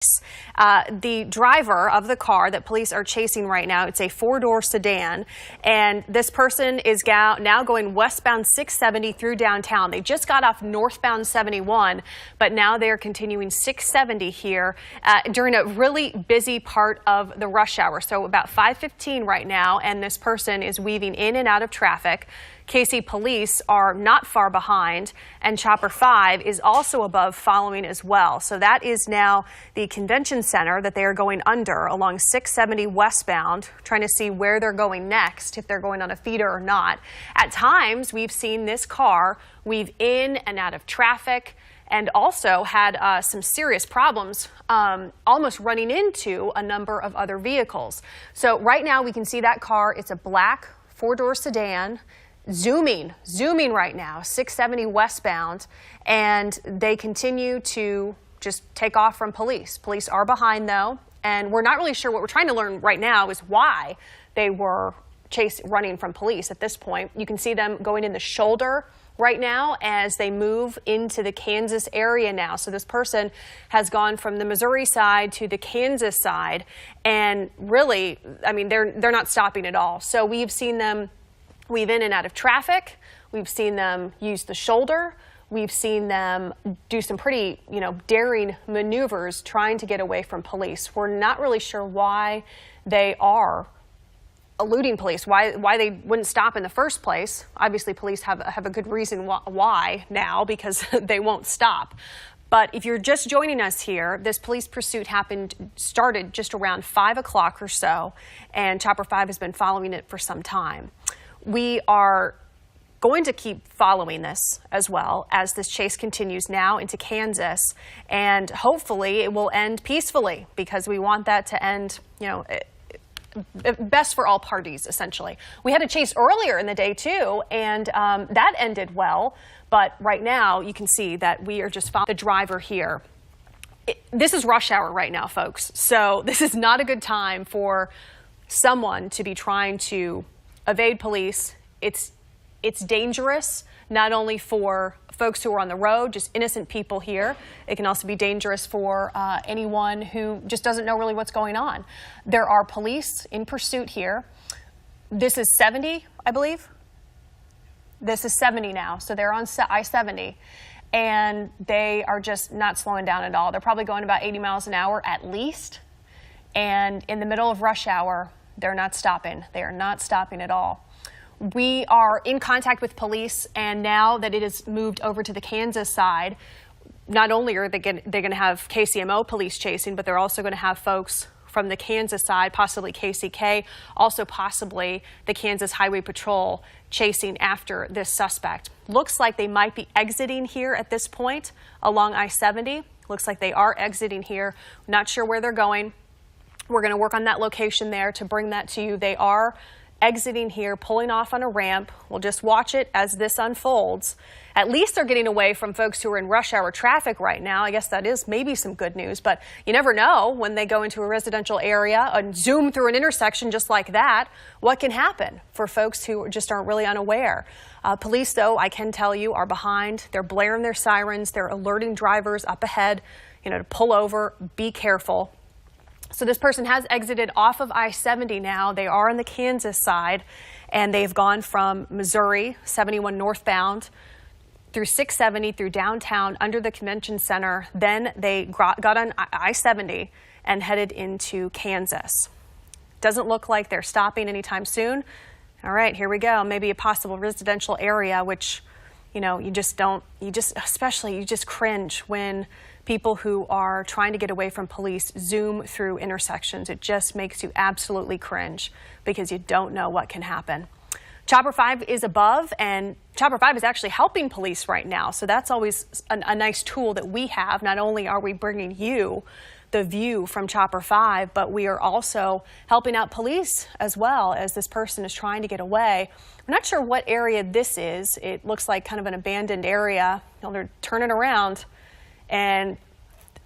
The driver of the car that police are chasing right now, it's a four-door sedan, and this person is now going westbound 670 through downtown. They just got off northbound 71, but now they're continuing 670 here during a really busy part of the rush hour. So about 5:15 right now, and this person is weaving in and out of traffic. KC police are not far behind, and Chopper 5 is also above following as well. So that is now the convention center that they are going under along 670 westbound, trying to see where they're going next, if they're going on a feeder or not. At times, we've seen this car weave in and out of traffic and also had some serious problems, almost running into a number of other vehicles. So right now we can see that car. It's a black four-door sedan. Zooming right now, 670 westbound, and they continue to just take off from police. Police are behind though, and we're not really sure. What we're trying to learn right now is why they were running from police at this point. You can see them going in the shoulder right now as they move into the Kansas area now. So this person has gone from the Missouri side to the Kansas side, and really, I mean, they're not stopping at all. So we've seen them weave in and out of traffic. We've seen them use the shoulder. We've seen them do some pretty, daring maneuvers trying to get away from police. We're not really sure why they are eluding police, why they wouldn't stop in the first place. Obviously, police have a good reason why now, because they won't stop. But if you're just joining us here, this police pursuit started just around 5 o'clock or so, and Chopper 5 has been following it for some time. We are going to keep following this as well as this chase continues now into Kansas, and hopefully it will end peacefully, because we want that to end, best for all parties, essentially. We had a chase earlier in the day too, and that ended well, but right now you can see that we are just following the driver here. This is rush hour right now, folks, so this is not a good time for someone to be trying to evade police. It's dangerous, not only for folks who are on the road, just innocent people here. It can also be dangerous for anyone who just doesn't know really what's going on. There are police in pursuit here. This is 70, I believe. This is 70 now, so they're on I-70, and they are just not slowing down at all. They're probably going about 80 miles an hour at least, and in the middle of rush hour, they're not stopping. They are not stopping at all. We are in contact with police, and now that it has moved over to the Kansas side, not only are they're going to have KCMO police chasing, but they're also going to have folks from the Kansas side, possibly KCK, also possibly the Kansas Highway Patrol chasing after this suspect. Looks like they might be exiting here at this point along I-70. Looks like they are exiting here. Not sure where they're going. We're going to work on that location there to bring that to you. They are exiting here, pulling off on a ramp. We'll just watch it as this unfolds. At least they're getting away from folks who are in rush hour traffic right now. I guess that is maybe some good news, but you never know when they go into a residential area and zoom through an intersection just like that, what can happen for folks who just aren't really unaware. Police, though, I can tell you, are behind. They're blaring their sirens. They're alerting drivers up ahead, to pull over, be careful. So this person has exited off of I-70 now. They are on the Kansas side, and they've gone from Missouri, 71 northbound, through 670 through downtown under the convention center. Then they got on I-70 and headed into Kansas. Doesn't look like they're stopping anytime soon. All right, here we go. Maybe a possible residential area, which, you just cringe when people who are trying to get away from police zoom through intersections. It just makes you absolutely cringe because you don't know what can happen. Chopper 5 is above, and Chopper 5 is actually helping police right now. So that's always a nice tool that we have. Not only are we bringing you the view from Chopper 5, but we are also helping out police as well as this person is trying to get away. I'm not sure what area this is. It looks like kind of an abandoned area. They're turning around. And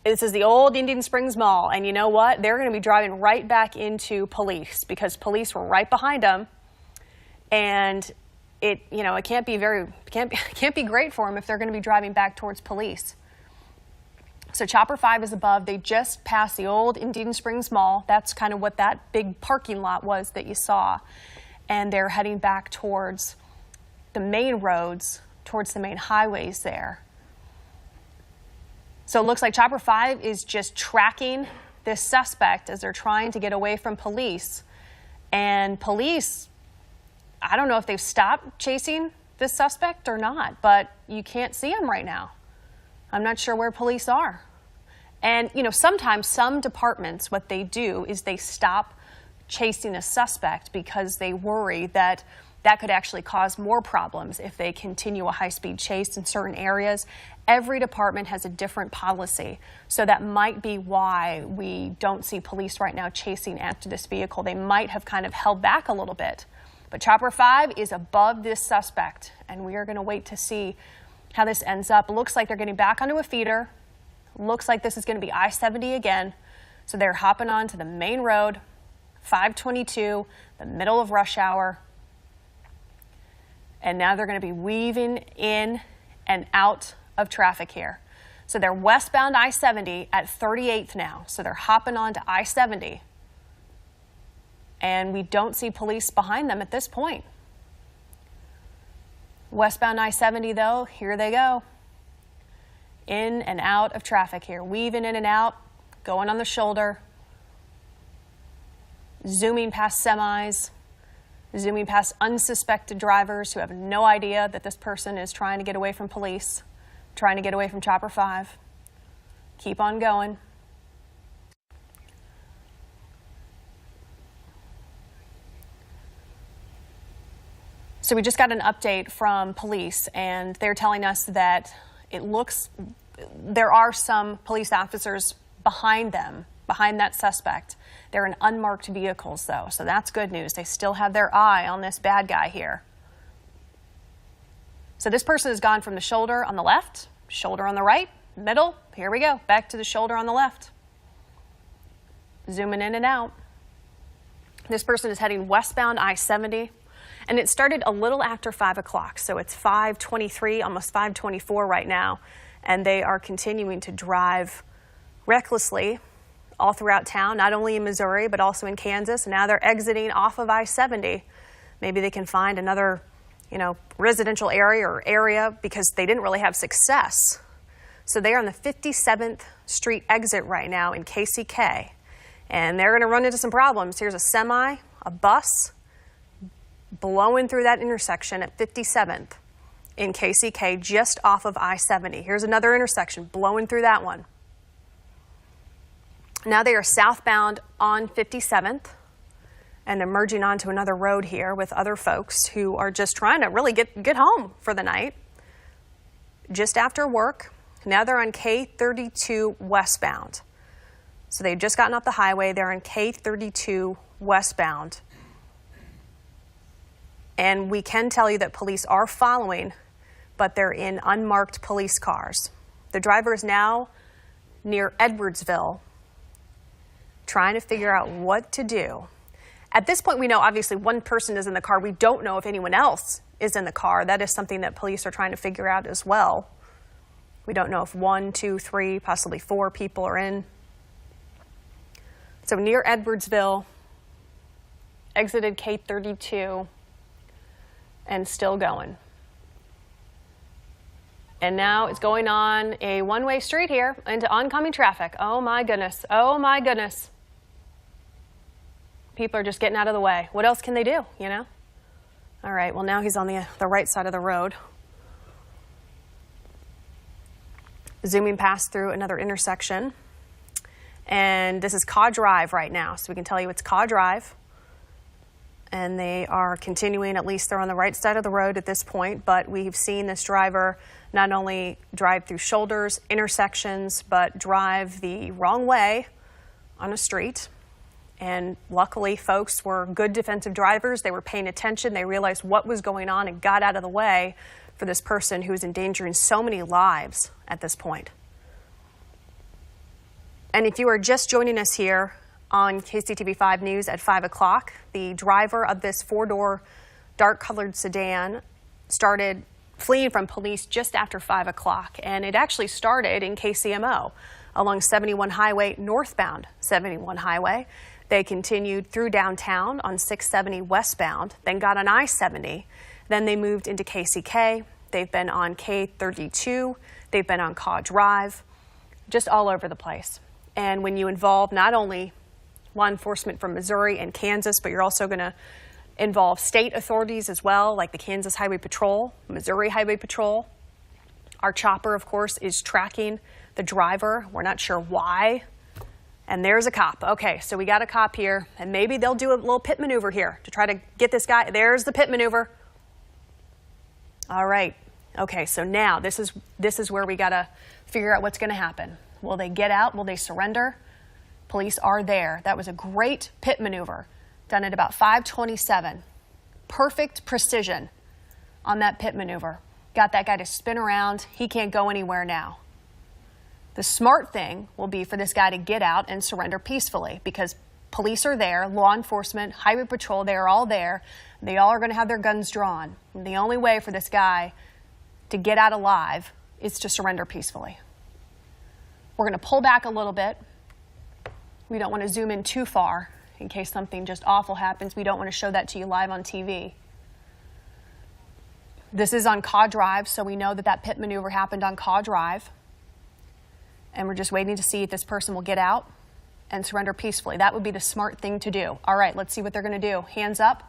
this is the old Indian Springs Mall, and you know what? They're going to be driving right back into police because police were right behind them, and it can't be great for them if they're going to be driving back towards police. So Chopper 5 is above. They just passed the old Indian Springs Mall. That's kind of what that big parking lot was that you saw. And they're heading back towards the main roads, towards the main highways there. So it looks like Chopper 5 is just tracking this suspect as they're trying to get away from police. And police, I don't know if they've stopped chasing this suspect or not, but you can't see him right now. I'm not sure where police are. And, you know, sometimes some departments, what they do is they stop chasing a suspect because they worry that that could actually cause more problems if they continue a high-speed chase in certain areas. Every department has a different policy, so that might be why we don't see police right now chasing after this vehicle. They might have kind of held back a little bit. But Chopper 5 is above this suspect, and we are going to wait to see how this ends up. It looks like they're getting back onto a feeder. Looks like this is going to be I-70 again. So they're hopping onto the main road, 522, the middle of rush hour. And now they're going to be weaving in and out of traffic here. So they're westbound I-70 at 38th now. So they're hopping onto I-70. And we don't see police behind them at this point. Westbound I-70 though, here they go. In and out of traffic here, weaving in and out, going on the shoulder, zooming past semis, zooming past unsuspected drivers who have no idea that this person is trying to get away from police, trying to get away from Chopper 5. Keep on going. So we just got an update from police, and they're telling us that it looks there are some police officers behind them, behind that suspect. They're in unmarked vehicles, though, so that's good news. They still have their eye on this bad guy here. So this person has gone from the shoulder on the left, shoulder on the right, middle. Here we go, back to the shoulder on the left. Zooming in and out. This person is heading westbound I-70. And it started a little after 5 o'clock, so it's 5:23, almost 5:24 right now, and they are continuing to drive recklessly all throughout town, not only in Missouri, but also in Kansas. And now they're exiting off of I-70. Maybe they can find another, residential area because they didn't really have success. So they are on the 57th Street exit right now in KCK, and they're going to run into some problems. Here's a semi, a bus, blowing through that intersection at 57th in KCK, just off of I-70. Here's another intersection, blowing through that one. Now they are southbound on 57th, and they're merging onto another road here with other folks who are just trying to really get home for the night, just after work. Now they're on K32 westbound. So they've just gotten off the highway. They're on K32 westbound. And we can tell you that police are following, but they're in unmarked police cars. The driver is now near Edwardsville, trying to figure out what to do. At this point, we know obviously one person is in the car. We don't know if anyone else is in the car. That is something that police are trying to figure out as well. We don't know if 1, 2, 3, possibly 4 people are in. So near Edwardsville, exited K32, and still going. And now it's going on a one-way street here into oncoming traffic. Oh my goodness, oh my goodness. People are just getting out of the way. What else can they do, All right, well now he's on the right side of the road. Zooming past through another intersection. And this is Caw Drive right now, so we can tell you it's Caw Drive. And they are continuing, at least they're on the right side of the road at this point, but we've seen this driver not only drive through shoulders, intersections, but drive the wrong way on a street. And luckily, folks were good defensive drivers. They were paying attention. They realized what was going on and got out of the way for this person who is endangering so many lives at this point. And if you are just joining us here on KCTV5 News at 5 o'clock, the driver of this 4-door dark-colored sedan started fleeing from police just after 5 o'clock, and it actually started in KCMO. along 71 Highway, northbound 71 Highway. They continued through downtown on 670 westbound, then got on I-70. Then they moved into KCK. They've been on K32. They've been on Caw Drive, just all over the place. And when you involve not only law enforcement from Missouri and Kansas, but you're also going to involve state authorities as well, like the Kansas Highway Patrol, Missouri Highway Patrol. Our chopper, of course, is tracking the driver. We're not sure why. And there's a cop. Okay, so we got a cop here, and maybe they'll do a little pit maneuver here to try to get this guy. There's the pit maneuver. All right. Okay, so now this is where we got to figure out what's going to happen. Will they get out? Will they surrender? Police are there. That was a great pit maneuver done at about 5:27. Perfect precision on that pit maneuver. Got that guy to spin around. He can't go anywhere now. The smart thing will be for this guy to get out and surrender peacefully, because police are there, law enforcement, highway patrol, they are all there. They all are going to have their guns drawn. And the only way for this guy to get out alive is to surrender peacefully. We're going to pull back a little bit. We don't want to zoom in too far in case something just awful happens. We don't want to show that to you live on TV. This is on Caw Drive, so we know that that pit maneuver happened on Caw Drive. And we're just waiting to see if this person will get out and surrender peacefully. That would be the smart thing to do. All right, let's see what they're going to do. Hands up.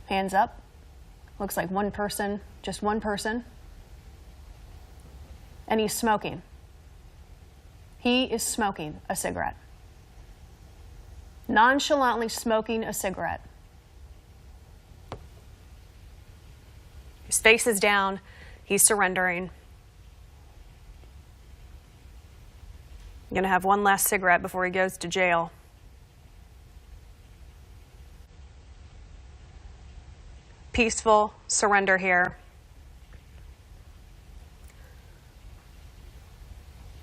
Hands up. Looks like one person, just one person. And he's smoking. He is smoking a cigarette. Nonchalantly smoking a cigarette. His face is down. He's surrendering. I'm going to have one last cigarette before he goes to jail. Peaceful surrender here.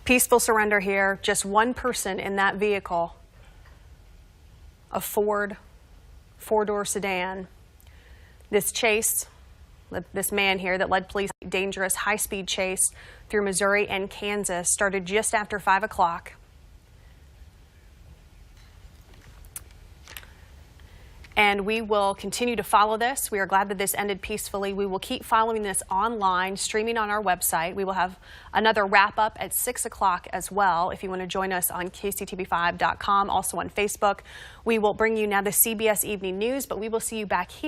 Peaceful surrender here. Just one person in that vehicle. A Ford four-door sedan. This chase, this man here that led police dangerous high-speed chase through Missouri and Kansas started just after 5 o'clock. And we will continue to follow this. We are glad that this ended peacefully. We will keep following this online, streaming on our website. We will have another wrap-up at 6 o'clock as well if you want to join us on KCTV5.com, also on Facebook. We will bring you now the CBS Evening News, but we will see you back here.